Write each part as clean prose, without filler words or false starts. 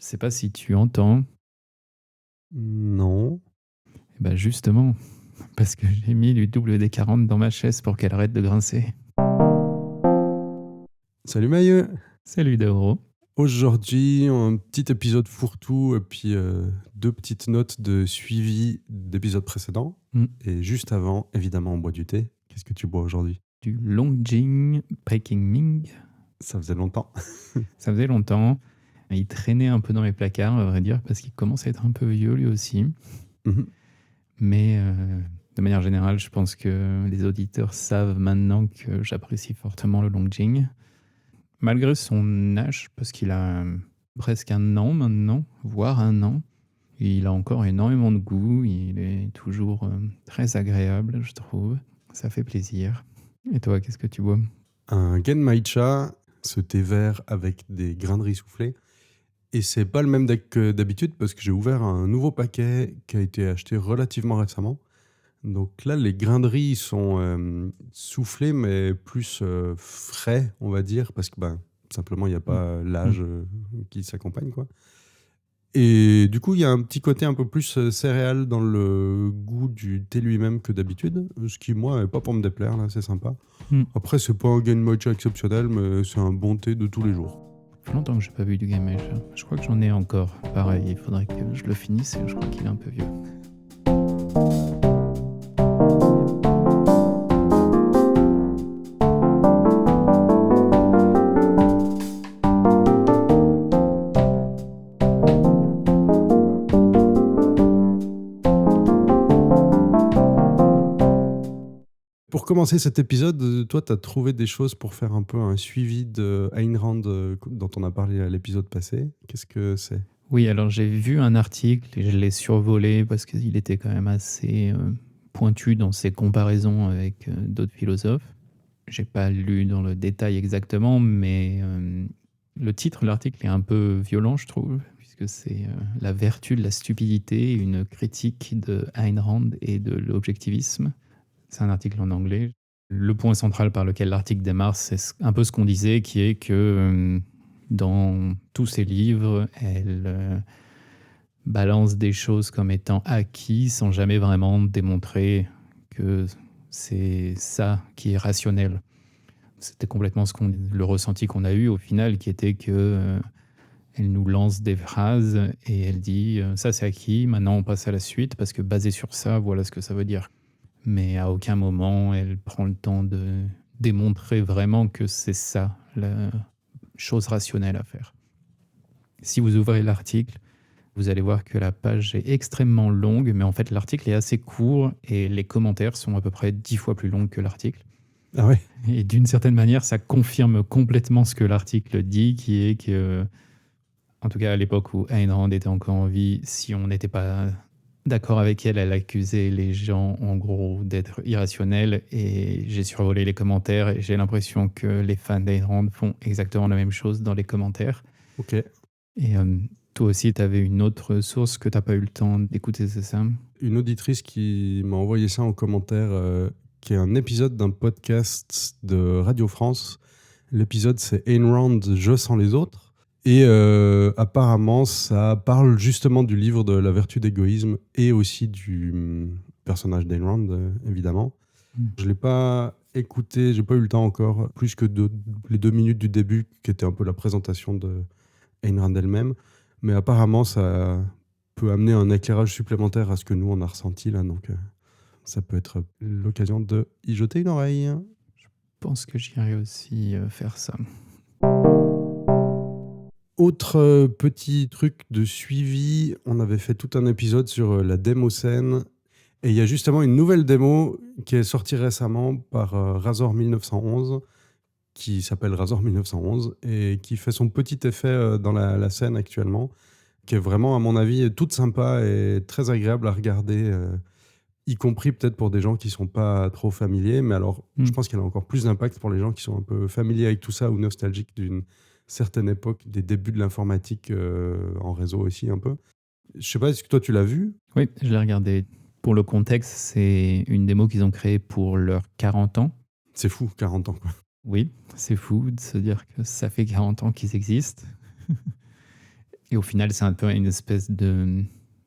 Je sais pas si tu entends. Non. Eh ben justement, parce que j'ai mis du WD-40 dans ma chaise pour qu'elle arrête de grincer. Salut Mailleux. Salut Daoro. Aujourd'hui, un petit épisode fourre-tout et puis deux petites notes de suivi d'épisodes précédents. Et juste avant, évidemment, on boit du thé. Qu'est-ce que tu bois aujourd'hui? Du Longjing Peking Ming. Ça faisait longtemps. Ça faisait longtemps. Il traînait un peu dans mes placards, à vrai dire, parce qu'il commence à être un peu vieux lui aussi. Mhm. Mais de manière générale, je pense que les auditeurs savent maintenant que j'apprécie fortement le Longjing. Malgré son âge, parce qu'il a presque un an maintenant, voire un an, il a encore énormément de goût, il est toujours très agréable, je trouve. Ça fait plaisir. Et toi, qu'est-ce que tu bois? Un Genmaicha, ce thé vert avec des grains de riz soufflés. Et c'est pas le même deck que d'habitude parce que j'ai ouvert un nouveau paquet qui a été acheté relativement récemment. Donc là, les grains de riz sont soufflés, mais plus frais, on va dire, parce que simplement, il n'y a pas l'âge qui s'accompagne, quoi. Et du coup, il y a un petit côté un peu plus céréal dans le goût du thé lui-même que d'habitude, ce qui, moi, n'est pas pour me déplaire, là, c'est sympa. Mm. Après, c'est pas un game matcha exceptionnel, mais c'est un bon thé de tous les jours. Ça fait longtemps que j'ai pas bu du Game Age. Je crois que j'en ai encore. Pareil, il faudrait que je le finisse et je crois qu'il est un peu vieux. Pour commencer cet épisode, toi, tu as trouvé des choses pour faire un peu un suivi de Ayn Rand dont on a parlé à l'épisode passé. Qu'est-ce que c'est? Oui, alors j'ai vu un article et je l'ai survolé parce qu'il était quand même assez pointu dans ses comparaisons avec d'autres philosophes. J'ai pas lu dans le détail exactement, mais le titre de l'article est un peu violent, je trouve, puisque c'est la vertu de la stupidité, une critique de Ayn Rand et de l'objectivisme. C'est un article en anglais. Le point central par lequel l'article démarre, c'est un peu ce qu'on disait, qui est que dans tous ses livres, elle balance des choses comme étant acquis sans jamais vraiment démontrer que c'est ça qui est rationnel. C'était complètement le ressenti qu'on a eu au final, qui était que elle nous lance des phrases et elle dit ça c'est acquis, maintenant on passe à la suite parce que basé sur ça, voilà ce que ça veut dire. Mais à aucun moment elle prend le temps de démontrer vraiment que c'est ça la chose rationnelle à faire. Si vous ouvrez l'article, vous allez voir que la page est extrêmement longue, mais en fait l'article est assez court et les commentaires sont à peu près 10 fois plus longs que l'article. Ah ouais. Et d'une certaine manière, ça confirme complètement ce que l'article dit, qui est que, en tout cas à l'époque où Ayn Rand était encore en vie, si on n'était pas d'accord avec elle, elle accusait les gens en gros d'être irrationnels. Et j'ai survolé les commentaires et j'ai l'impression que les fans d'Ayn Rand font exactement la même chose dans les commentaires. Ok. Et toi aussi, tu avais une autre source que tu n'as pas eu le temps d'écouter, c'est ça? Une auditrice qui m'a envoyé ça en commentaire, qui est un épisode d'un podcast de Radio France. L'épisode, c'est Ayn Rand, Je sans les autres. Et apparemment, ça parle justement du livre de La vertu d'égoïsme et aussi du personnage d'Ayn Rand, évidemment. Je ne l'ai pas écouté, j'ai pas eu le temps encore, plus que les 2 minutes du début, qui était un peu la présentation de Ayn Rand elle-même. Mais apparemment, ça peut amener un éclairage supplémentaire à ce que nous, on a ressenti là. Donc, ça peut être l'occasion de y jeter une oreille. Je pense que j'irai aussi faire ça. Autre petit truc de suivi, on avait fait tout un épisode sur la démo scène. Et il y a justement une nouvelle démo qui est sortie récemment par Razor 1911, qui s'appelle Razor 1911 et qui fait son petit effet dans la scène actuellement, qui est vraiment, à mon avis, toute sympa et très agréable à regarder, y compris peut-être pour des gens qui ne sont pas trop familiers. Mais alors, je pense qu'elle a encore plus d'impact pour les gens qui sont un peu familiers avec tout ça ou nostalgiques d'une certaine époque, des débuts de l'informatique en réseau aussi un peu. Je ne sais pas, est-ce que toi tu l'as vu? Oui, je l'ai regardé. Pour le contexte, c'est une démo qu'ils ont créée pour leurs 40 ans. C'est fou, 40 ans, quoi. Oui, c'est fou de se dire que ça fait 40 ans qu'ils existent. Et au final, c'est un peu une espèce de...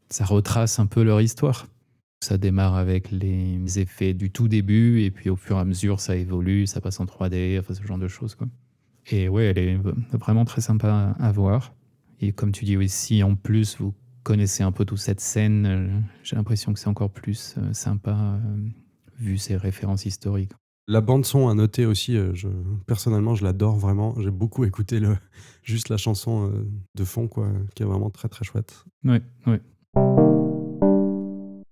Ça retrace un peu leur histoire. Ça démarre avec les effets du tout début, et puis au fur et à mesure, ça évolue, ça passe en 3D, enfin ce genre de choses, quoi. Et ouais, elle est vraiment très sympa à voir. Et comme tu dis aussi, en plus, vous connaissez un peu toute cette scène, j'ai l'impression que c'est encore plus sympa, vu ses références historiques. La bande son à noter aussi, personnellement, je l'adore vraiment. J'ai beaucoup écouté juste la chanson de fond, quoi, qui est vraiment très très chouette. Ouais, ouais.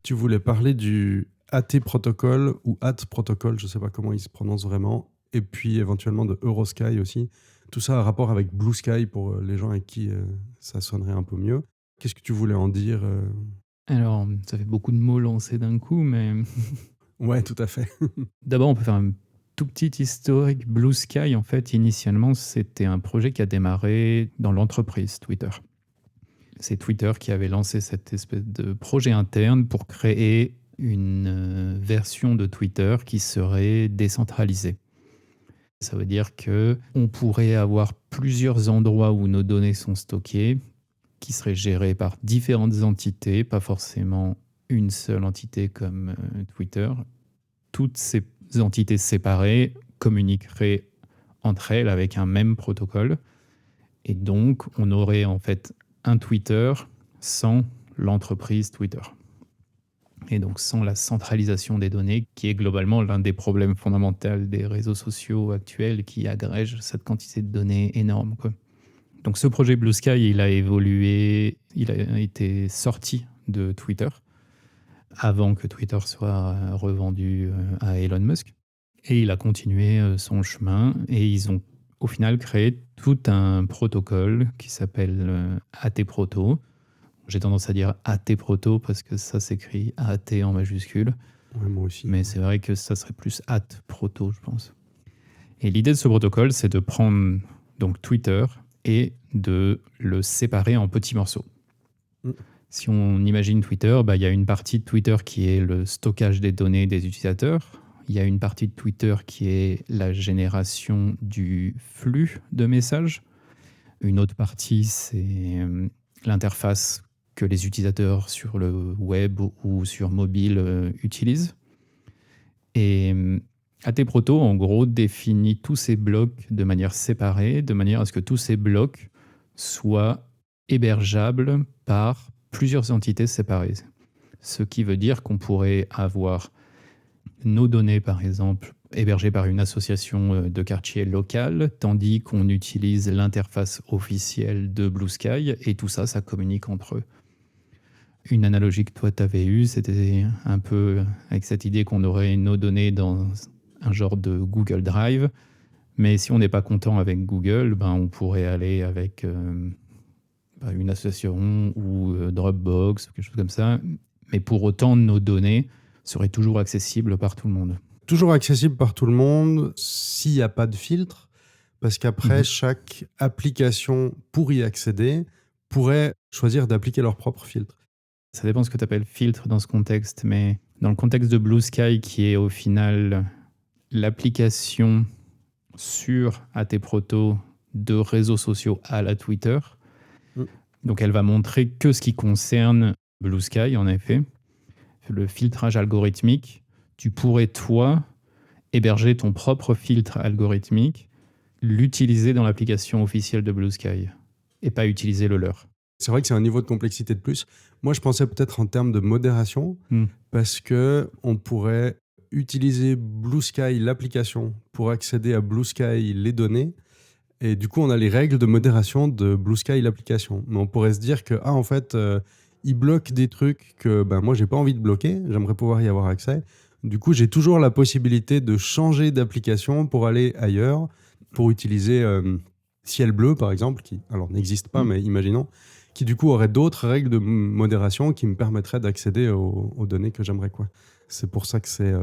Tu voulais parler du AT Protocol ou AT Protocol, je sais pas comment il se prononce vraiment, et puis éventuellement de Eurosky aussi. Tout ça a rapport avec Blue Sky pour les gens avec qui ça sonnerait un peu mieux. Qu'est-ce que tu voulais en dire Alors, ça fait beaucoup de mots lancés d'un coup, mais Ouais, tout à fait. d'abord, on peut faire un tout petit historique. Blue Sky, en fait, initialement, c'était un projet qui a démarré dans l'entreprise Twitter. C'est Twitter qui avait lancé cette espèce de projet interne pour créer une version de Twitter qui serait décentralisée. Ça veut dire que on pourrait avoir plusieurs endroits où nos données sont stockées, qui seraient gérés par différentes entités, pas forcément une seule entité comme Twitter. Toutes ces entités séparées communiqueraient entre elles avec un même protocole. Et donc, on aurait en fait un Twitter sans l'entreprise Twitter. Et donc sans la centralisation des données, qui est globalement l'un des problèmes fondamentaux des réseaux sociaux actuels, qui agrègent cette quantité de données énorme, quoi. Donc ce projet Blue Sky, il a évolué, il a été sorti de Twitter avant que Twitter soit revendu à Elon Musk. Et il a continué son chemin, et ils ont au final créé tout un protocole qui s'appelle AT Proto. J'ai tendance à dire AT Proto parce que ça s'écrit AT en majuscule. Ouais, moi aussi. Mais c'est vrai que ça serait plus AT Proto, je pense. Et l'idée de ce protocole, c'est de prendre donc Twitter et de le séparer en petits morceaux. Mm. Si on imagine Twitter, il y a une partie de Twitter qui est le stockage des données des utilisateurs. Il y a une partie de Twitter qui est la génération du flux de messages. Une autre partie, c'est l'interface que les utilisateurs sur le web ou sur mobile utilisent. Et AT Proto, en gros, définit tous ces blocs de manière séparée, de manière à ce que tous ces blocs soient hébergeables par plusieurs entités séparées. Ce qui veut dire qu'on pourrait avoir nos données, par exemple, hébergées par une association de quartier locale, tandis qu'on utilise l'interface officielle de Blue Sky, et tout ça, ça communique entre eux. Une analogie que toi, tu avais eue, c'était un peu avec cette idée qu'on aurait nos données dans un genre de Google Drive, mais si on n'est pas content avec Google, on pourrait aller avec une association ou Dropbox, quelque chose comme ça, mais pour autant, nos données seraient toujours accessibles par tout le monde. Toujours accessible par tout le monde s'il n'y a pas de filtre, parce qu'après, chaque application, pour y accéder, pourrait choisir d'appliquer leur propre filtre. Ça dépend ce que tu appelles filtre dans ce contexte, mais dans le contexte de Blue Sky, qui est au final l'application sur AT Proto de réseaux sociaux à la Twitter, donc elle va montrer que ce qui concerne Blue Sky, en effet. Le filtrage algorithmique, tu pourrais, toi, héberger ton propre filtre algorithmique, l'utiliser dans l'application officielle de Blue Sky, et pas utiliser le leur. C'est vrai que c'est un niveau de complexité de plus. Moi, je pensais peut-être en termes de modération, parce qu'on pourrait utiliser Blue Sky, l'application, pour accéder à Blue Sky, les données. Et du coup, on a les règles de modération de Blue Sky, l'application. Mais on pourrait se dire que, en fait, il bloque des trucs que moi, j'ai pas envie de bloquer. J'aimerais pouvoir y avoir accès. Du coup, j'ai toujours la possibilité de changer d'application pour aller ailleurs, pour utiliser Ciel Bleu, par exemple, qui alors n'existe pas, mais imaginons, qui du coup aurait d'autres règles de modération qui me permettraient d'accéder aux données que j'aimerais, quoi. C'est pour ça que c'est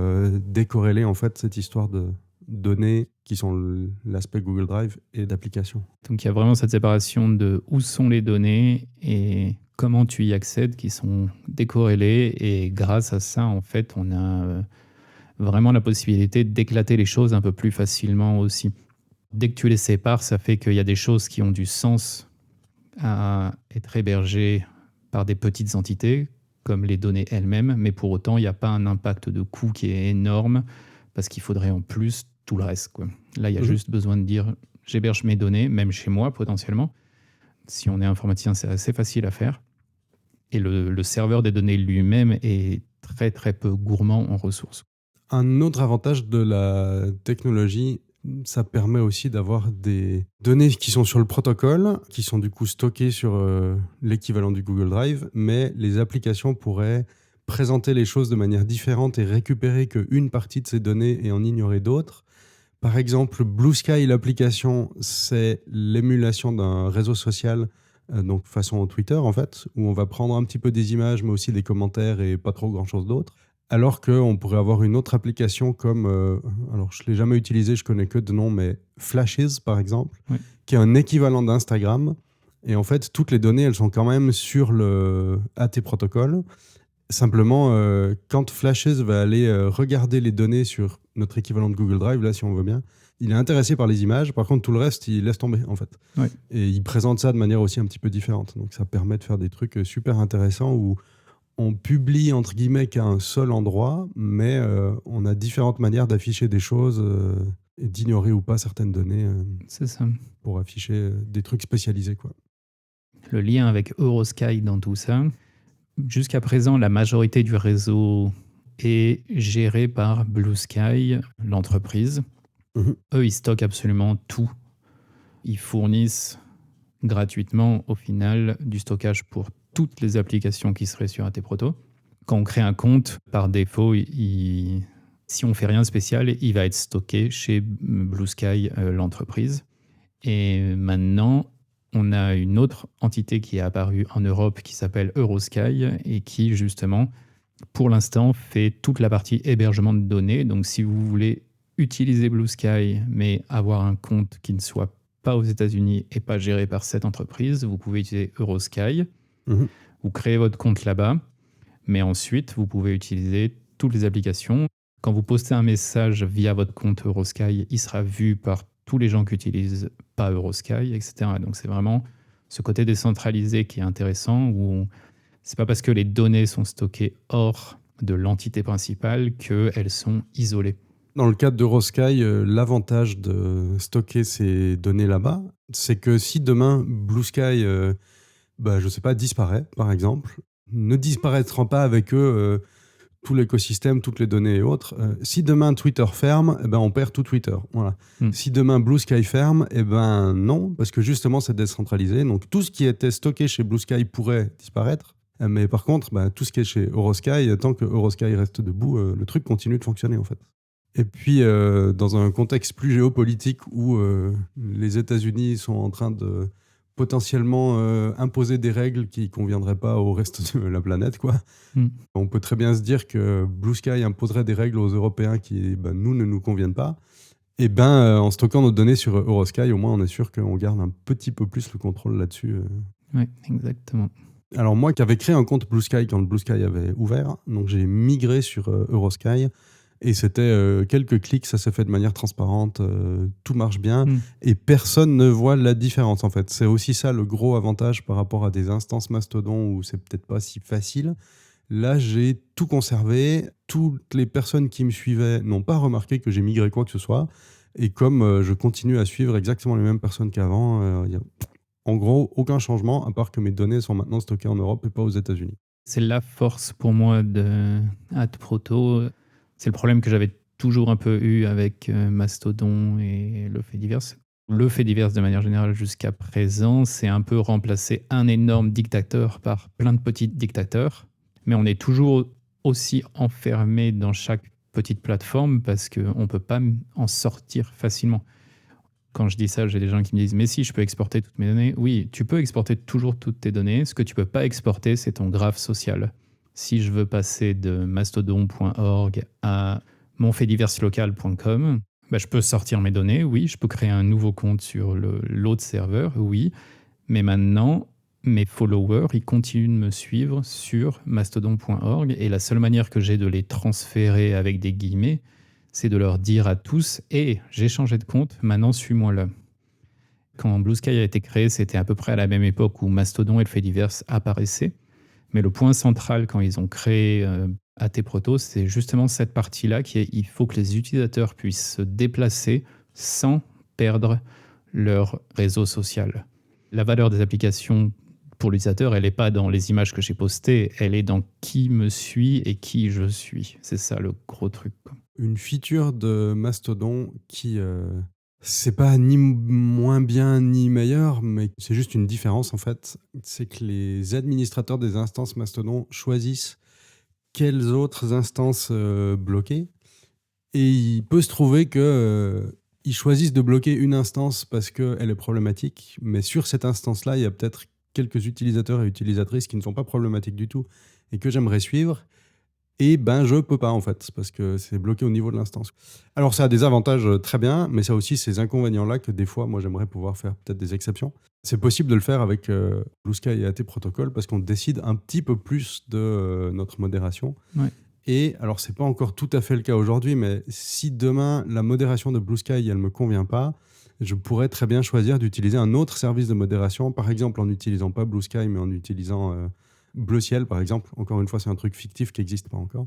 décorrélé, en fait, cette histoire de données qui sont l'aspect Google Drive et d'application. Donc il y a vraiment cette séparation de où sont les données et comment tu y accèdes qui sont décorrélées, et grâce à ça, en fait, on a vraiment la possibilité d'éclater les choses un peu plus facilement aussi. Dès que tu les sépares, ça fait qu'il y a des choses qui ont du sens à être hébergées par des petites entités, comme les données elles-mêmes, mais pour autant, il n'y a pas un impact de coût qui est énorme, parce qu'il faudrait en plus tout le reste, quoi. Là, il y a Mhm. juste besoin de dire, j'héberge mes données, même chez moi potentiellement. Si on est informaticien, c'est assez facile à faire. Et le serveur des données lui-même est très très peu gourmand en ressources. Un autre avantage de la technologie, ça permet aussi d'avoir des données qui sont sur le protocole, qui sont du coup stockées sur l'équivalent du Google Drive, mais les applications pourraient présenter les choses de manière différente et récupérer qu'une partie de ces données et en ignorer d'autres. Par exemple, Blue Sky, l'application, c'est l'émulation d'un réseau social, donc façon Twitter en fait, où on va prendre un petit peu des images, mais aussi des commentaires et pas trop grand-chose d'autre. Alors qu'on pourrait avoir une autre application comme, alors je ne l'ai jamais utilisée, je connais que de nom, mais Flashes par exemple, Ouais. qui est un équivalent d'Instagram. Et en fait, toutes les données, elles sont quand même sur le AT protocole. Simplement, quand Flashes va aller regarder les données sur notre équivalent de Google Drive, là, si on veut bien, il est intéressé par les images. Par contre, tout le reste, il laisse tomber, en fait. Ouais. Et il présente ça de manière aussi un petit peu différente. Donc, ça permet de faire des trucs super intéressants où on publie, entre guillemets, qu'à un seul endroit, mais on a différentes manières d'afficher des choses et d'ignorer ou pas certaines données C'est ça. pour afficher des trucs spécialisés, quoi. Le lien avec Eurosky dans tout ça, jusqu'à présent, la majorité du réseau est géré par Blue Sky, l'entreprise. Mhm. Eux, ils stockent absolument tout. Ils fournissent gratuitement, au final, du stockage pour toutes les applications qui seraient sur AT Proto. Quand on crée un compte, par défaut, si on fait rien de spécial, il va être stocké chez Blue Sky, l'entreprise. Et maintenant, on a une autre entité qui est apparue en Europe qui s'appelle Eurosky et qui, justement, pour l'instant, fait toute la partie hébergement de données. Donc, si vous voulez utiliser Blue Sky, mais avoir un compte qui ne soit pas aux États-Unis et pas géré par cette entreprise, vous pouvez utiliser Eurosky. Mhm. Vous créez votre compte là-bas, mais ensuite, vous pouvez utiliser toutes les applications. Quand vous postez un message via votre compte Eurosky, il sera vu par tous les gens qui utilisent pas Eurosky, etc. Donc, c'est vraiment ce côté décentralisé qui est intéressant, où c'est pas parce que les données sont stockées hors de l'entité principale qu'elles sont isolées. Dans le cadre d'Eurosky, l'avantage de stocker ces données là-bas, c'est que si demain Blue Sky, je sais pas, disparaît, par exemple, ne disparaîtra pas avec eux tout l'écosystème, toutes les données et autres. Si demain Twitter ferme, on perd tout Twitter. Voilà. Si demain Blue Sky ferme, non, parce que justement c'est décentralisé. Donc tout ce qui était stocké chez Blue Sky pourrait disparaître. Mais par contre, tout ce qui est chez Eurosky, tant que Eurosky reste debout, le truc continue de fonctionner en fait. Et puis, dans un contexte plus géopolitique où les États-Unis sont en train de potentiellement imposer des règles qui ne conviendraient pas au reste de la planète, quoi. On peut très bien se dire que Blue Sky imposerait des règles aux Européens qui, nous, ne nous conviennent pas. Et en stockant nos données sur Eurosky, au moins, on est sûr qu'on garde un petit peu plus le contrôle là-dessus. Oui, exactement. Alors moi qui avais créé un compte Blue Sky quand le Blue Sky avait ouvert, donc j'ai migré sur Eurosky et c'était quelques clics, ça s'est fait de manière transparente, tout marche bien et personne ne voit la différence en fait. C'est aussi ça le gros avantage par rapport à des instances Mastodon où c'est peut-être pas si facile. Là j'ai tout conservé, toutes les personnes qui me suivaient n'ont pas remarqué que j'ai migré quoi que ce soit et comme je continue à suivre exactement les mêmes personnes qu'avant, il y a en gros, aucun changement, à part que mes données sont maintenant stockées en Europe et pas aux États-Unis. C'est la force pour moi de AdProto. C'est le problème que j'avais toujours un peu eu avec Mastodon et le fait divers. Le fait divers, de manière générale, jusqu'à présent, c'est un peu remplacer un énorme dictateur par plein de petits dictateurs. Mais on est toujours aussi enfermé dans chaque petite plateforme parce qu'on ne peut pas en sortir facilement. Quand je dis ça, j'ai des gens qui me disent « Mais si, je peux exporter toutes mes données. » Oui, tu peux exporter toujours toutes tes données. Ce que tu ne peux pas exporter, c'est ton graphe social. Si je veux passer de mastodon.org à monfaitdiverslocal.com, je peux sortir mes données, oui. Je peux créer un nouveau compte sur l'autre serveur, oui. Mais maintenant, mes followers, ils continuent de me suivre sur mastodon.org. Et la seule manière que j'ai de les transférer avec des guillemets, c'est de leur dire à tous « Hey, j'ai changé de compte, maintenant suis-moi là ». Quand Blue Sky a été créé, c'était à peu près à la même époque où Mastodon et le Fediverse apparaissaient. Mais le point central quand ils ont créé AT Proto, c'est justement cette partie-là qui est il faut que les utilisateurs puissent se déplacer sans perdre leur réseau social. La valeur des applications pour l'utilisateur, elle n'est pas dans les images que j'ai postées, elle est dans qui me suit et qui je suis. C'est ça le gros truc, quoi. Une feature de Mastodon qui, c'est pas ni moins bien ni meilleur, mais c'est juste une différence en fait. C'est que les administrateurs des instances Mastodon choisissent quelles autres instances bloquer. Et il peut se trouver que ils choisissent de bloquer une instance parce qu'elle est problématique, mais sur cette instance-là, il y a peut-être quelques utilisateurs et utilisatrices qui ne sont pas problématiques du tout et que j'aimerais suivre. Et ben, je peux pas en fait, parce que c'est bloqué au niveau de l'instance. Alors ça a des avantages très bien, mais ça a aussi ces inconvénients-là que des fois, moi, j'aimerais pouvoir faire peut-être des exceptions. C'est possible de le faire avec Blue Sky et AT Protocol parce qu'on décide un petit peu plus de notre modération. Ouais. Et alors, c'est pas encore tout à fait le cas aujourd'hui, mais si demain, la modération de Blue Sky, elle me convient pas, je pourrais très bien choisir d'utiliser un autre service de modération, par exemple en n'utilisant pas Blue Sky, mais en utilisant Bleu Ciel, par exemple. Encore une fois, c'est un truc fictif qui n'existe pas encore.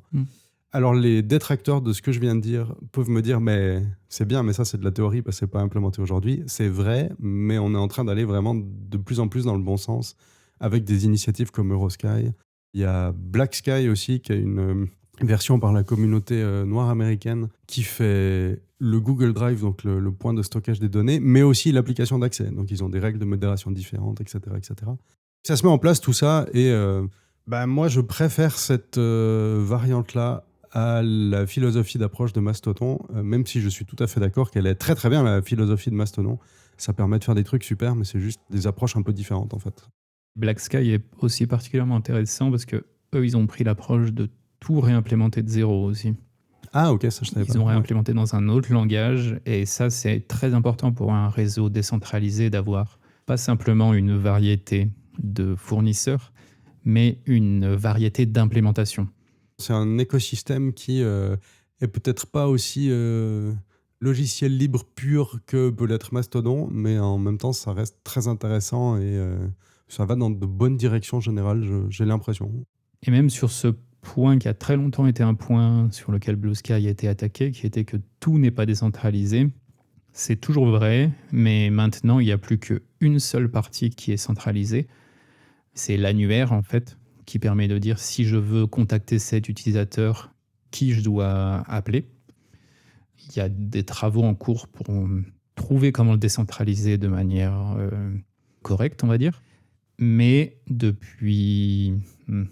Alors, les détracteurs de ce que je viens de dire peuvent me dire, mais c'est bien, mais ça, c'est de la théorie parce que c'est pas implémenté aujourd'hui. C'est vrai, mais on est en train d'aller vraiment de plus en plus dans le bon sens avec des initiatives comme Eurosky. Il y a Black Sky aussi, qui a une version par la communauté noire américaine qui fait le Google Drive, donc le point de stockage des données, mais aussi l'application d'accès. Donc, ils ont des règles de modération différentes, etc., etc. Ça se met en place tout ça et moi je préfère cette variante-là à la philosophie d'approche de Mastodon, même si je suis tout à fait d'accord qu'elle est très très bien la philosophie de Mastodon. Ça permet de faire des trucs super, mais c'est juste des approches un peu différentes en fait. Black Sky est aussi particulièrement intéressant parce que eux, ils ont pris l'approche de tout réimplémenter de zéro aussi. Ah ok, ça je savais pas. Ils ont réimplémenté dans un autre langage et ça c'est très important pour un réseau décentralisé d'avoir pas simplement une variété de fournisseurs, mais une variété d'implémentations. C'est un écosystème qui est peut-être pas aussi logiciel libre pur que peut l'être Mastodon, mais en même temps, ça reste très intéressant et ça va dans de bonnes directions générales, j'ai l'impression. Et même sur ce point qui a très longtemps été un point sur lequel Blue Sky a été attaqué, qui était que tout n'est pas décentralisé, c'est toujours vrai, mais maintenant, il n'y a plus qu'une seule partie qui est centralisée. C'est l'annuaire, en fait, qui permet de dire si je veux contacter cet utilisateur, qui je dois appeler. Il y a des travaux en cours pour trouver comment le décentraliser de manière correcte, on va dire. Mais depuis,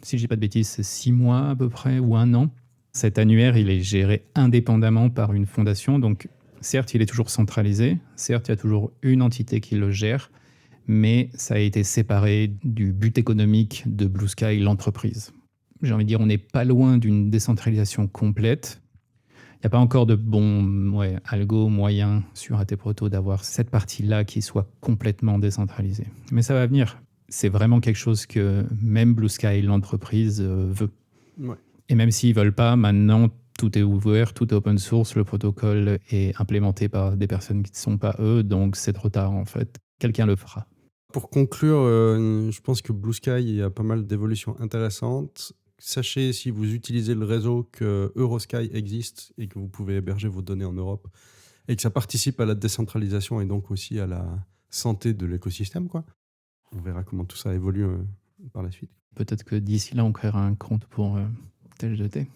si je dis pas de bêtises, c'est 6 mois à peu près, ou 1 an, cet annuaire, il est géré indépendamment par une fondation. Donc, certes, il est toujours centralisé. Certes, il y a toujours une entité qui le gère. Mais ça a été séparé du but économique de Blue Sky, l'entreprise. J'ai envie de dire, on n'est pas loin d'une décentralisation complète. Il n'y a pas encore de bon algo moyen sur AT Proto d'avoir cette partie-là qui soit complètement décentralisée. Mais ça va venir. C'est vraiment quelque chose que même Blue Sky, l'entreprise, veut. Ouais. Et même s'ils ne veulent pas, maintenant, tout est ouvert, tout est open source, le protocole est implémenté par des personnes qui ne sont pas eux, donc c'est trop tard en fait. Quelqu'un le fera. Pour conclure, je pense que Blue Sky, il y a pas mal d'évolutions intéressantes. Sachez, si vous utilisez le réseau, que Eurosky existe et que vous pouvez héberger vos données en Europe et que ça participe à la décentralisation et donc aussi à la santé de l'écosystème, quoi. On verra comment tout ça évolue par la suite. Peut-être que d'ici là, on créera un compte pour TLGT.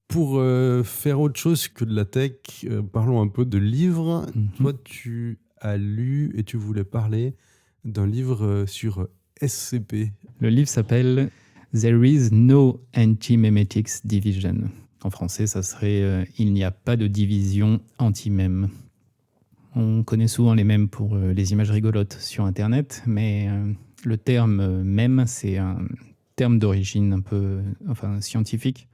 Pour faire autre chose que de la tech, parlons un peu de livres. Toi, tu as lu et tu voulais parler d'un livre sur SCP. Le livre s'appelle There is no anti-memetics division. En français, ça serait Il n'y a pas de division anti-mème. On connaît souvent les mèmes pour les images rigolotes sur Internet, mais le terme mème, c'est un terme d'origine un peu scientifique.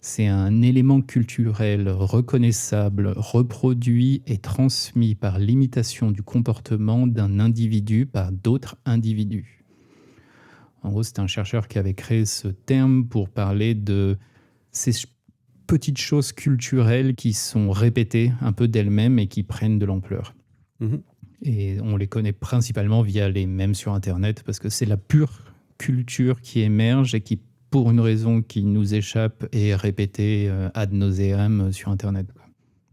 C'est un élément culturel reconnaissable, reproduit et transmis par l'imitation du comportement d'un individu par d'autres individus. En gros, c'est un chercheur qui avait créé ce terme pour parler de ces petites choses culturelles qui sont répétées un peu d'elles-mêmes et qui prennent de l'ampleur. Mhm. Et on les connaît principalement via les mèmes sur Internet, parce que c'est la pure culture qui émerge et qui, pour une raison qui nous échappe, est répétée ad nauseam sur Internet, quoi.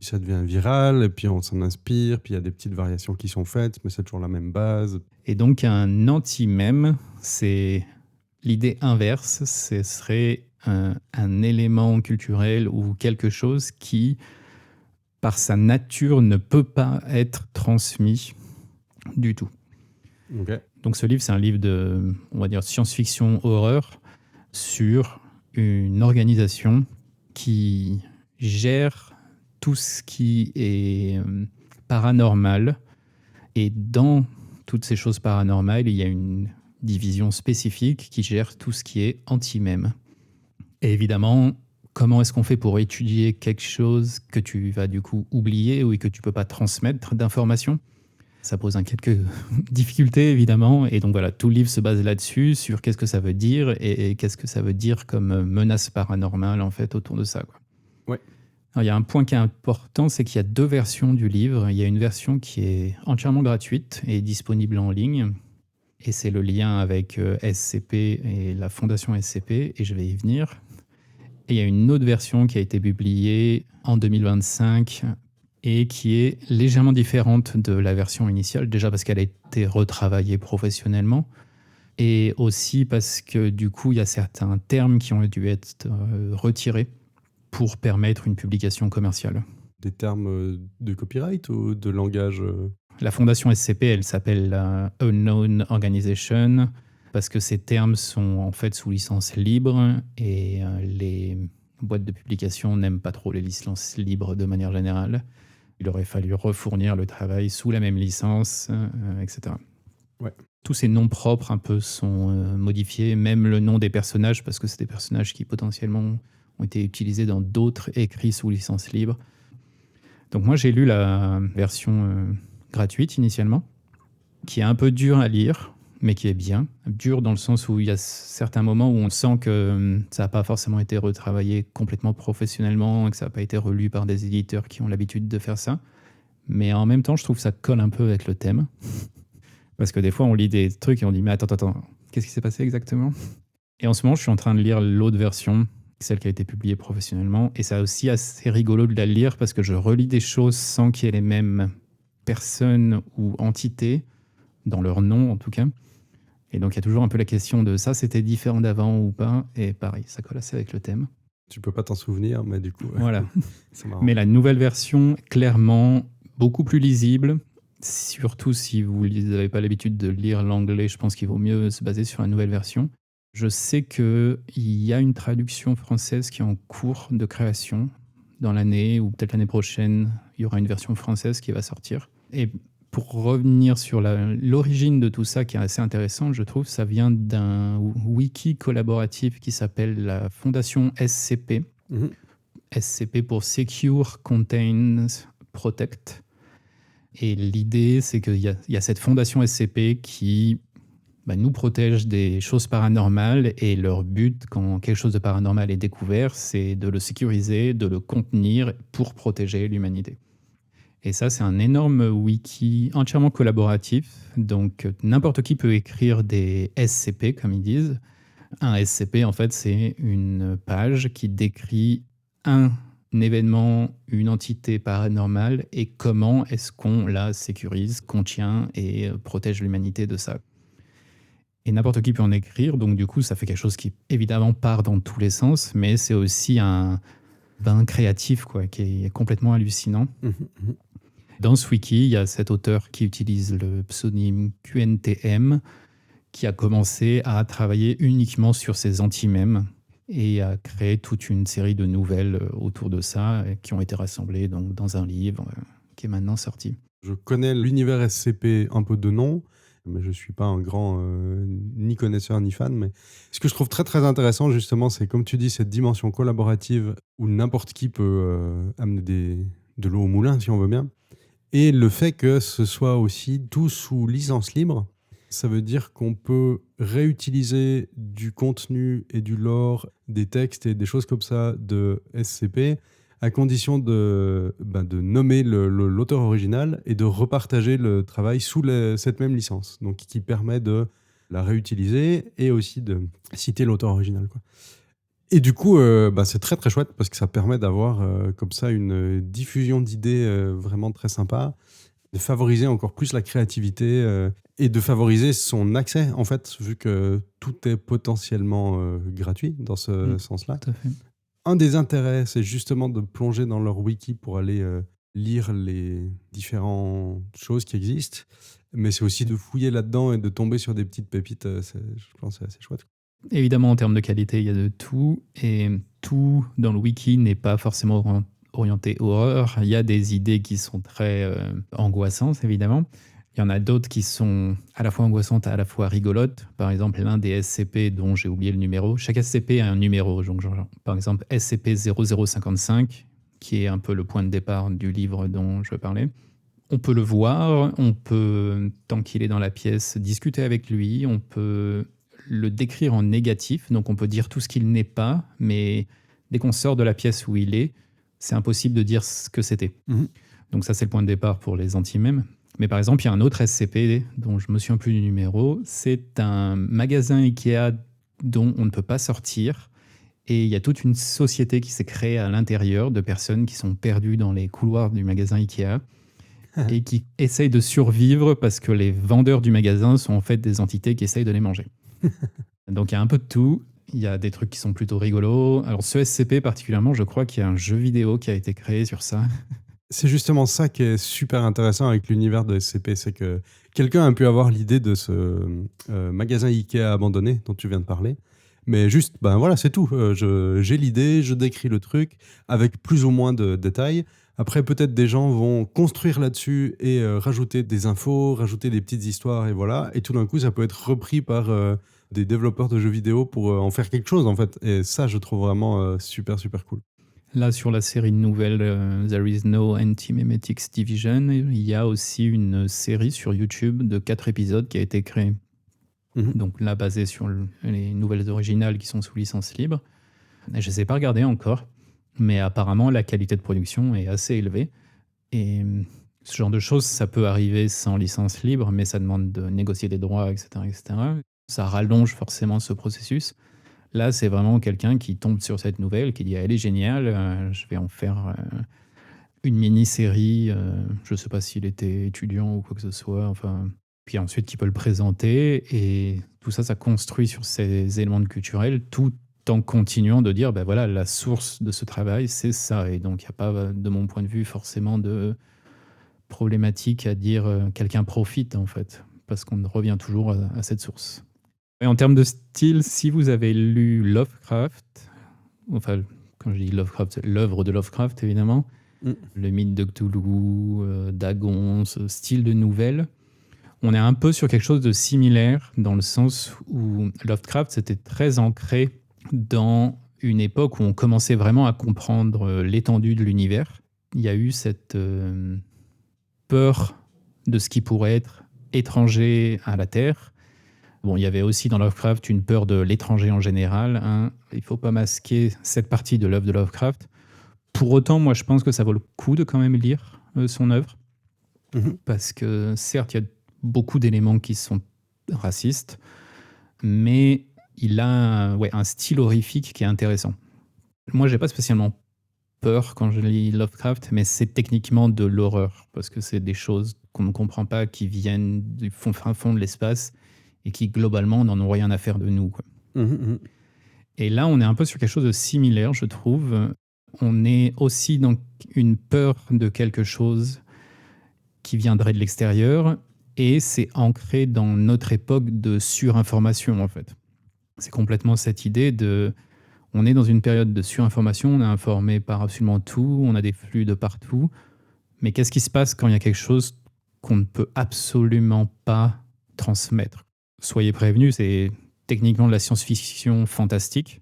Ça devient viral, et puis on s'en inspire, puis il y a des petites variations qui sont faites, mais c'est toujours la même base. Et donc un anti-mème, c'est l'idée inverse, ce serait un élément culturel ou quelque chose qui, par sa nature, ne peut pas être transmis du tout. Ok. Donc ce livre, c'est un livre de, on va dire, science-fiction horreur sur une organisation qui gère tout ce qui est paranormal. Et dans toutes ces choses paranormales, il y a une division spécifique qui gère tout ce qui est anti-mème. Et évidemment, comment est-ce qu'on fait pour étudier quelque chose que tu vas du coup oublier ou que tu ne peux pas transmettre d'informations ? Ça pose quelques difficultés, évidemment. Et donc voilà, tout le livre se base là-dessus, sur qu'est-ce que ça veut dire et qu'est-ce que ça veut dire comme menace paranormale, en fait, autour de ça, quoi. Ouais. Alors, il y a un point qui est important, c'est qu'il y a 2 versions du livre. Il y a une version qui est entièrement gratuite et disponible en ligne. Et c'est le lien avec SCP et la fondation SCP, et je vais y venir. Et il y a une autre version qui a été publiée en 2025 et qui est légèrement différente de la version initiale, déjà parce qu'elle a été retravaillée professionnellement, et aussi parce que du coup, il y a certains termes qui ont dû être retirés pour permettre une publication commerciale. Des termes de copyright ou de langage La fondation SCP, elle s'appelle la Unknown Organization, parce que ces termes sont en fait sous licence libre, et les boîtes de publication n'aiment pas trop les licences libres de manière générale. Il aurait fallu refournir le travail sous la même licence, etc. Ouais. Tous ces noms propres un peu sont modifiés, même le nom des personnages, parce que c'est des personnages qui potentiellement ont été utilisés dans d'autres écrits sous licence libre. Donc moi j'ai lu la version gratuite initialement, qui est un peu dure à lire, mais qui est bien. Dure dans le sens où il y a certains moments où on sent que ça n'a pas forcément été retravaillé complètement professionnellement, et que ça n'a pas été relu par des éditeurs qui ont l'habitude de faire ça. Mais en même temps, je trouve que ça colle un peu avec le thème. Parce que des fois, on lit des trucs et on dit « Mais attends, qu'est-ce qui s'est passé exactement ?» Et en ce moment, je suis en train de lire l'autre version, celle qui a été publiée professionnellement. Et c'est aussi assez rigolo de la lire parce que je relis des choses sans qu'il y ait les mêmes personnes ou entités, dans leur nom en tout cas. Et donc, il y a toujours un peu la question de ça, c'était différent d'avant ou pas. Et pareil, ça colle assez avec le thème. Tu peux pas t'en souvenir, mais du coup, Voilà. c'est marrant. Mais la nouvelle version, clairement, beaucoup plus lisible. Surtout si vous n'avez pas l'habitude de lire l'anglais, je pense qu'il vaut mieux se baser sur la nouvelle version. Je sais qu'il y a une traduction française qui est en cours de création dans l'année, ou peut-être l'année prochaine, il y aura une version française qui va sortir. Et pour revenir sur l'origine de tout ça, qui est assez intéressant, je trouve, ça vient d'un wiki collaboratif qui s'appelle la Fondation SCP. Mhm. SCP pour Secure, Contains, Protect. Et l'idée, c'est qu'il y a cette fondation SCP qui nous protège des choses paranormales, et leur but, quand quelque chose de paranormal est découvert, c'est de le sécuriser, de le contenir pour protéger l'humanité. Et ça, c'est un énorme wiki entièrement collaboratif. Donc, n'importe qui peut écrire des SCP, comme ils disent. Un SCP, en fait, c'est une page qui décrit un événement, une entité paranormale, et comment est-ce qu'on la sécurise, contient et protège l'humanité de ça. Et n'importe qui peut en écrire, donc du coup, ça fait quelque chose qui, évidemment, part dans tous les sens, mais c'est aussi un bain créatif, quoi, qui est complètement hallucinant. Mhm. Dans ce wiki, il y a cet auteur qui utilise le pseudonyme QNTM, qui a commencé à travailler uniquement sur ces anti-mèmes et a créé toute une série de nouvelles autour de ça, qui ont été rassemblées donc, dans un livre qui est maintenant sorti. Je connais l'univers SCP un peu de nom, mais je ne suis pas un grand ni connaisseur ni fan. Mais ce que je trouve très très intéressant, justement, c'est comme tu dis, cette dimension collaborative où n'importe qui peut amener de l'eau au moulin, si on veut bien. Et le fait que ce soit aussi tout sous licence libre, ça veut dire qu'on peut réutiliser du contenu et du lore, des textes et des choses comme ça de SCP à condition de nommer l'auteur original et de repartager le travail sous cette même licence, donc qui permet de la réutiliser et aussi de citer l'auteur original, quoi. Et du coup, c'est très très chouette parce que ça permet d'avoir comme ça une diffusion d'idées vraiment très sympa, de favoriser encore plus la créativité et de favoriser son accès, en fait, vu que tout est potentiellement gratuit dans ce sens-là. Tout à fait. Un des intérêts, c'est justement de plonger dans leur wiki pour aller lire les différentes choses qui existent, mais c'est aussi de fouiller là-dedans et de tomber sur des petites pépites. Je pense que c'est assez chouette. Évidemment, en termes de qualité, il y a de tout, et tout dans le wiki n'est pas forcément orienté horreur. Il y a des idées qui sont très angoissantes, évidemment. Il y en a d'autres qui sont à la fois angoissantes, à la fois rigolotes. Par exemple, l'un des SCP dont j'ai oublié le numéro. Chaque SCP a un numéro. Donc, par exemple, SCP-0055, qui est un peu le point de départ du livre dont je parlais. On peut le voir, on peut, tant qu'il est dans la pièce, discuter avec lui, on peut le décrire en négatif, donc on peut dire tout ce qu'il n'est pas, mais dès qu'on sort de la pièce où il est, c'est impossible de dire ce que c'était. Donc ça, c'est le point de départ pour les anti-mèmes. Mais par exemple, il y a un autre SCP dont je me souviens plus du numéro. C'est un magasin Ikea dont on ne peut pas sortir. Et il y a toute une société qui s'est créée à l'intérieur de personnes qui sont perdues dans les couloirs du magasin Ikea et qui essayent de survivre parce que les vendeurs du magasin sont en fait des entités qui essayent de les manger. Donc il y a un peu de tout. Il y a des trucs qui sont plutôt rigolos. Alors ce SCP particulièrement, je crois qu'il y a un jeu vidéo qui a été créé sur ça. C'est justement ça qui est super intéressant avec l'univers de SCP, c'est que quelqu'un a pu avoir l'idée de ce magasin Ikea abandonné dont tu viens de parler. Mais juste, voilà, c'est tout. J'ai l'idée, je décris le truc avec plus ou moins de détails. Après, peut-être des gens vont construire là-dessus et rajouter des infos, rajouter des petites histoires, et voilà. Et tout d'un coup, ça peut être repris par des développeurs de jeux vidéo pour en faire quelque chose, en fait. Et ça, je trouve vraiment super, super cool. Là, sur la série nouvelle There is no Anti-Memetics Division, il y a aussi une série sur YouTube de 4 épisodes qui a été créée. Donc là, basée sur les nouvelles originales qui sont sous licence libre. Je ne les ai pas regardées encore, mais apparemment, la qualité de production est assez élevée. Et ce genre de choses, ça peut arriver sans licence libre, mais ça demande de négocier des droits, etc., etc. Ça rallonge forcément ce processus. Là, c'est vraiment quelqu'un qui tombe sur cette nouvelle, qui dit « elle est géniale, je vais en faire une mini-série ». Je ne sais pas s'il était étudiant ou quoi que ce soit. Enfin, puis ensuite, qui peut le présenter. Et tout ça, ça construit sur ces éléments culturels, tout en continuant de dire voilà, la source de ce travail, c'est ça. Et donc, il n'y a pas, de mon point de vue, forcément de problématique à dire quelqu'un profite, en fait, parce qu'on revient toujours à cette source. Et en termes de style, si vous avez lu Lovecraft, enfin, quand je dis Lovecraft, c'est l'œuvre de Lovecraft, évidemment, le mythe de Cthulhu, Dagon, ce style de nouvelle, on est un peu sur quelque chose de similaire, dans le sens où Lovecraft, c'était très ancré dans une époque où on commençait vraiment à comprendre l'étendue de l'univers. Il y a eu cette peur de ce qui pourrait être étranger à la Terre. Bon, il y avait aussi dans Lovecraft une peur de l'étranger en général. Il ne faut pas masquer cette partie de l'œuvre de Lovecraft. Pour autant, moi, je pense que ça vaut le coup de quand même lire son œuvre. Parce que, certes, il y a beaucoup d'éléments qui sont racistes, mais il a un style horrifique qui est intéressant. Moi, je n'ai pas spécialement peur quand je lis Lovecraft, mais c'est techniquement de l'horreur, parce que c'est des choses qu'on ne comprend pas, qui viennent du fin fond de l'espace, et qui, globalement, n'en ont rien à faire de nous, quoi. Et là, on est un peu sur quelque chose de similaire, je trouve. On est aussi dans une peur de quelque chose qui viendrait de l'extérieur, et c'est ancré dans notre époque de surinformation, en fait. C'est complètement cette idée de... On est dans une période de surinformation, on est informé par absolument tout, on a des flux de partout, mais qu'est-ce qui se passe quand il y a quelque chose qu'on ne peut absolument pas transmettre ? Soyez prévenus, c'est techniquement de la science-fiction fantastique,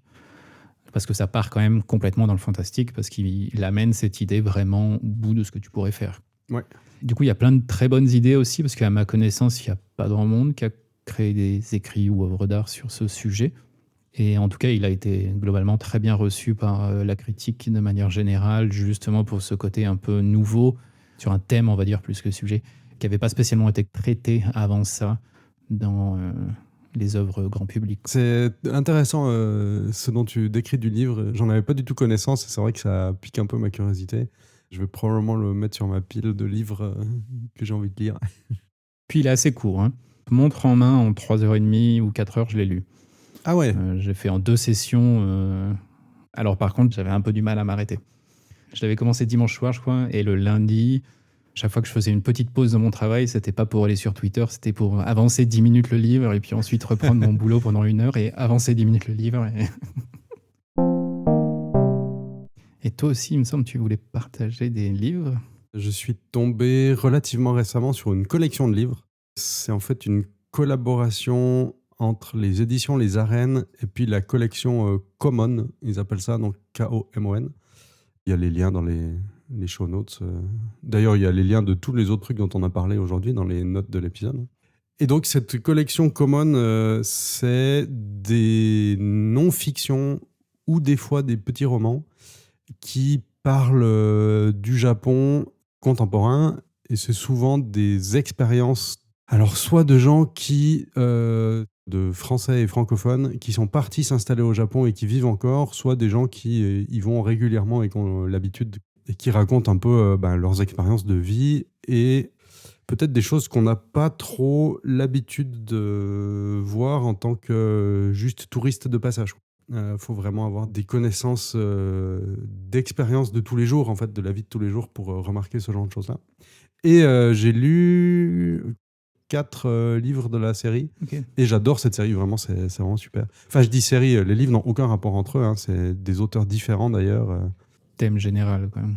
parce que ça part quand même complètement dans le fantastique, parce qu'il amène cette idée vraiment au bout de ce que tu pourrais faire. Ouais. Du coup, il y a plein de très bonnes idées aussi, parce qu'à ma connaissance, il n'y a pas grand monde qui a créé des écrits ou œuvres d'art sur ce sujet. Et en tout cas, il a été globalement très bien reçu par la critique de manière générale, justement pour ce côté un peu nouveau sur un thème, on va dire, plus que sujet, qui n'avait pas spécialement été traité avant ça dans les œuvres grand public. C'est intéressant ce dont tu décris du livre. J'en avais pas du tout connaissance et c'est vrai que ça pique un peu ma curiosité. Je vais probablement le mettre sur ma pile de livres que j'ai envie de lire. Puis il est assez court, hein. Montre en main, en 3h30 ou 4 heures, je l'ai lu. Ah ouais. J'ai fait en 2 sessions. Alors par contre, j'avais un peu du mal à m'arrêter. Je l'avais commencé dimanche soir, je crois, et le lundi, chaque fois que je faisais une petite pause dans mon travail, c'était pas pour aller sur Twitter, c'était pour avancer 10 minutes le livre et puis ensuite reprendre mon boulot pendant 1 heure et avancer 10 minutes le livre. Et toi aussi, il me semble, tu voulais partager des livres. Je suis tombé relativement récemment sur une collection de livres. C'est en fait une collaboration entre les éditions Les Arènes et puis la collection Common, ils appellent ça, donc K-O-M-O-N. Il y a les liens dans les show notes. D'ailleurs, il y a les liens de tous les autres trucs dont on a parlé aujourd'hui dans les notes de l'épisode. Et donc, cette collection Common, c'est des non-fictions ou des fois des petits romans qui parlent du Japon contemporain. Et c'est souvent des expériences, alors soit de gens de français et francophones, qui sont partis s'installer au Japon et qui vivent encore, soit des gens qui y vont régulièrement et qui ont l'habitude et qui racontent un peu leurs expériences de vie et peut-être des choses qu'on n'a pas trop l'habitude de voir en tant que juste touriste de passage. Faut vraiment avoir des connaissances d'expérience de tous les jours, en fait, de la vie de tous les jours pour remarquer ce genre de choses-là. Et j'ai lu 4 livres de la série. Okay. Et j'adore cette série, vraiment, c'est vraiment super. Enfin, je dis série, les livres n'ont aucun rapport entre eux, hein, c'est des auteurs différents d'ailleurs. Thème général, quand même.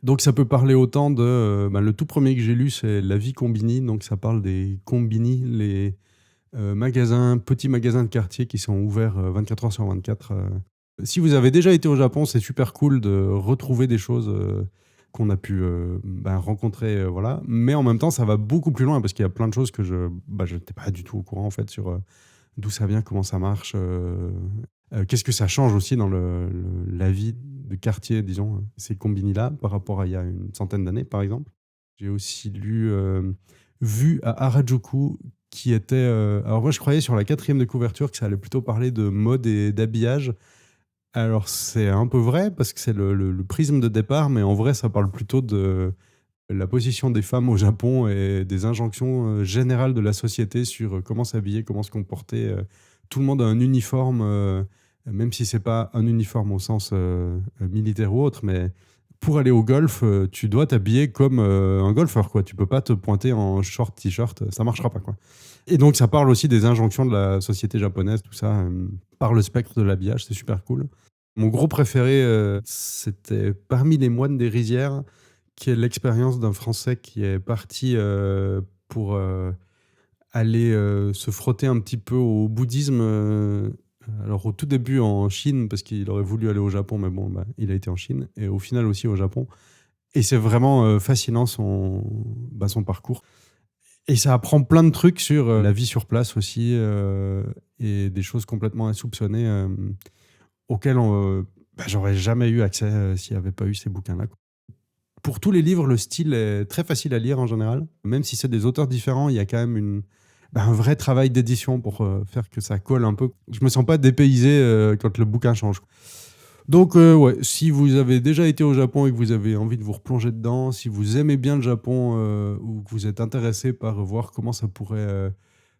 Donc ça peut parler autant de... le tout premier que j'ai lu, c'est La vie combini, donc ça parle des combini, les petits magasins de quartier qui sont ouverts 24 heures sur 24. Si vous avez déjà été au Japon, c'est super cool de retrouver des choses qu'on a pu rencontrer, voilà. Mais en même temps, ça va beaucoup plus loin parce qu'il y a plein de choses que je n'étais pas du tout au courant en fait sur d'où ça vient, comment ça marche, qu'est-ce que ça change aussi dans la vie de quartier, disons, ces combini-là par rapport à il y a une centaine d'années, par exemple. J'ai aussi lu Vue à Harajuku, qui était... alors moi, je croyais sur la 4e de couverture que ça allait plutôt parler de mode et d'habillage. Alors, c'est un peu vrai, parce que c'est le prisme de départ, mais en vrai, ça parle plutôt de la position des femmes au Japon et des injonctions générales de la société sur comment s'habiller, comment se comporter. Tout le monde a un uniforme, même si c'est pas un uniforme au sens militaire ou autre, mais pour aller au golf, tu dois t'habiller comme un golfeur, quoi. Tu peux pas te pointer en short, t-shirt, ça marchera pas, quoi. Et donc, ça parle aussi des injonctions de la société japonaise, tout ça, par le spectre de l'habillage, c'est super cool. Mon gros préféré, c'était Parmi les moines des rizières, qui est l'expérience d'un Français qui est parti pour aller se frotter un petit peu au bouddhisme. Alors au tout début en Chine, parce qu'il aurait voulu aller au Japon, mais bon, il a été en Chine, et au final aussi au Japon. Et c'est vraiment fascinant son parcours. Et ça apprend plein de trucs sur la vie sur place aussi, et des choses complètement insoupçonnées auxquelles j'aurais jamais eu accès s'il n'y avait pas eu ces bouquins-là. Pour tous les livres, le style est très facile à lire en général. Même si c'est des auteurs différents, il y a quand même un vrai travail d'édition pour faire que ça colle un peu. Je me sens pas dépaysé quand le bouquin change. Donc, si vous avez déjà été au Japon et que vous avez envie de vous replonger dedans, si vous aimez bien le Japon ou que vous êtes intéressé par voir comment ça pourrait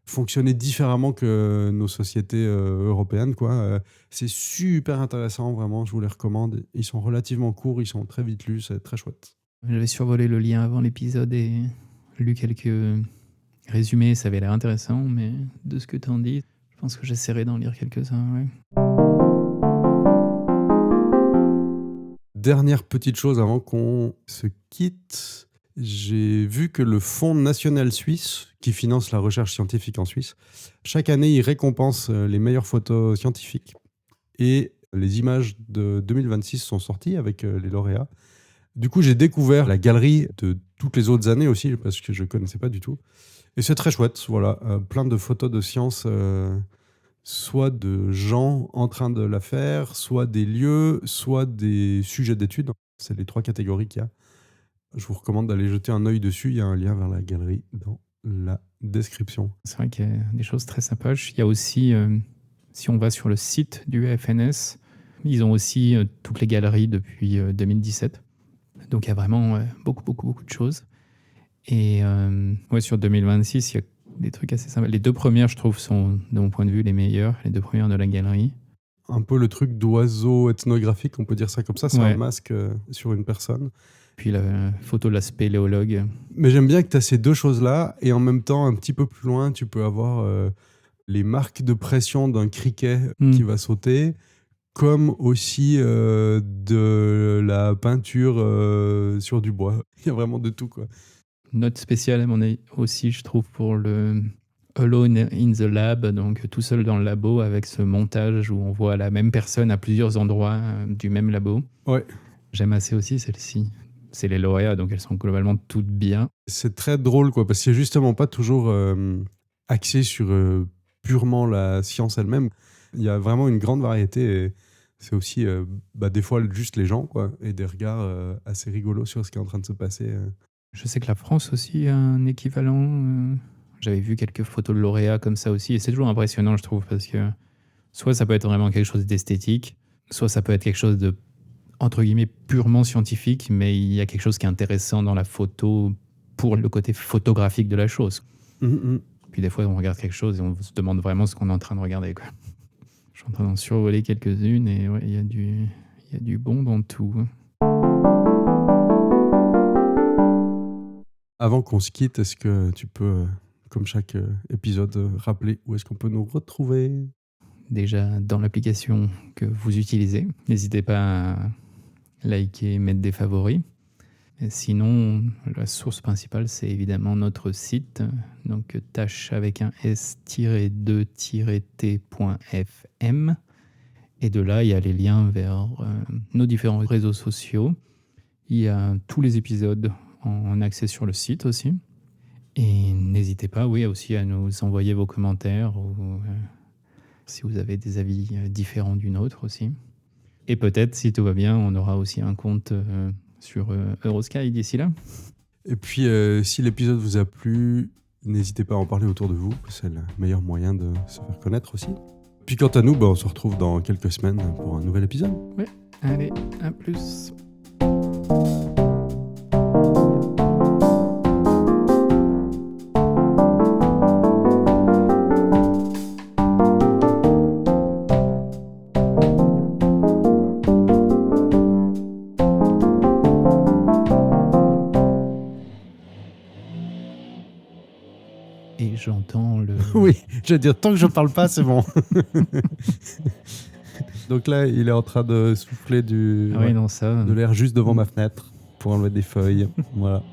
fonctionner différemment que nos sociétés européennes, quoi, c'est super intéressant, vraiment, je vous les recommande. Ils sont relativement courts, ils sont très vite lus, c'est très chouette. J'avais survolé le lien avant l'épisode et lu quelques résumés, ça avait l'air intéressant, mais de ce que tu en dis, je pense que j'essaierai d'en lire quelques-uns. Ouais. Dernière petite chose avant qu'on se quitte, j'ai vu que le Fonds national suisse, qui finance la recherche scientifique en Suisse, chaque année, il récompense les meilleures photos scientifiques. Et les images de 2026 sont sorties avec les lauréats. Du coup, j'ai découvert la galerie de toutes les autres années aussi, parce que je ne connaissais pas du tout. Et c'est très chouette, voilà. Plein de photos de science soit de gens en train de la faire, soit des lieux, soit des sujets d'études. C'est les 3 catégories qu'il y a. Je vous recommande d'aller jeter un œil dessus. Il y a un lien vers la galerie dans la description. C'est vrai qu'il y a des choses très sympas. Il y a aussi, si on va sur le site du FNS, ils ont aussi toutes les galeries depuis 2017. Donc il y a vraiment beaucoup de choses. Et sur 2026, il y a des trucs assez sympas. Les 2 premières, je trouve, sont, de mon point de vue, les meilleures. Les 2 premières de la galerie. Un peu le truc d'oiseau ethnographique, on peut dire ça comme ça. C'est Ouais. un masque sur une personne. Puis la photo de la spéléologue. Mais j'aime bien que tu as ces 2 choses-là. Et en même temps, un petit peu plus loin, tu peux avoir les marques de pression d'un criquet qui va sauter, comme aussi de la peinture sur du bois. Il y a vraiment de tout, quoi. Note spéciale, on est aussi, je trouve, pour le Alone in the Lab, donc tout seul dans le labo, avec ce montage où on voit la même personne à plusieurs endroits du même labo. Ouais. J'aime assez aussi celle-ci. C'est les lauréats, donc elles sont globalement toutes bien. C'est très drôle, quoi, parce que c'est justement pas toujours axé sur purement la science elle-même. Il y a vraiment une grande variété. Et c'est aussi des fois juste les gens, quoi, et des regards assez rigolos sur ce qui est en train de se passer. Je sais que la France aussi a un équivalent. J'avais vu quelques photos de lauréats comme ça aussi, et c'est toujours impressionnant, je trouve, parce que soit ça peut être vraiment quelque chose d'esthétique, soit ça peut être quelque chose de, entre guillemets, purement scientifique, mais il y a quelque chose qui est intéressant dans la photo pour le côté photographique de la chose. Puis des fois, on regarde quelque chose et on se demande vraiment ce qu'on est en train de regarder, quoi. Je suis en train d'en survoler quelques-unes et ouais, il y a du bon dans tout. Avant qu'on se quitte, est-ce que tu peux, comme chaque épisode, rappeler où est-ce qu'on peut nous retrouver ? Déjà dans l'application que vous utilisez, n'hésitez pas à liker, mettre des favoris. Et sinon, la source principale, c'est évidemment notre site, donc tâche avec un s-2-t.fm. Et de là, il y a les liens vers nos différents réseaux sociaux. Il y a tous les épisodes en accès sur le site aussi. Et n'hésitez pas, oui, aussi à nous envoyer vos commentaires ou si vous avez des avis différents du nôtre aussi. Et peut-être, si tout va bien, on aura aussi un compte sur Eurosky d'ici là. Et puis, si l'épisode vous a plu, n'hésitez pas à en parler autour de vous. C'est le meilleur moyen de se faire connaître aussi. Puis quant à nous, on se retrouve dans quelques semaines pour un nouvel épisode. Ouais, allez, à plus. Et j'entends le... Oui, je veux dire, tant que je parle pas, c'est bon. Donc là, il est en train de souffler Ah oui, non, ça... de l'air juste devant ma fenêtre pour enlever des feuilles. Voilà.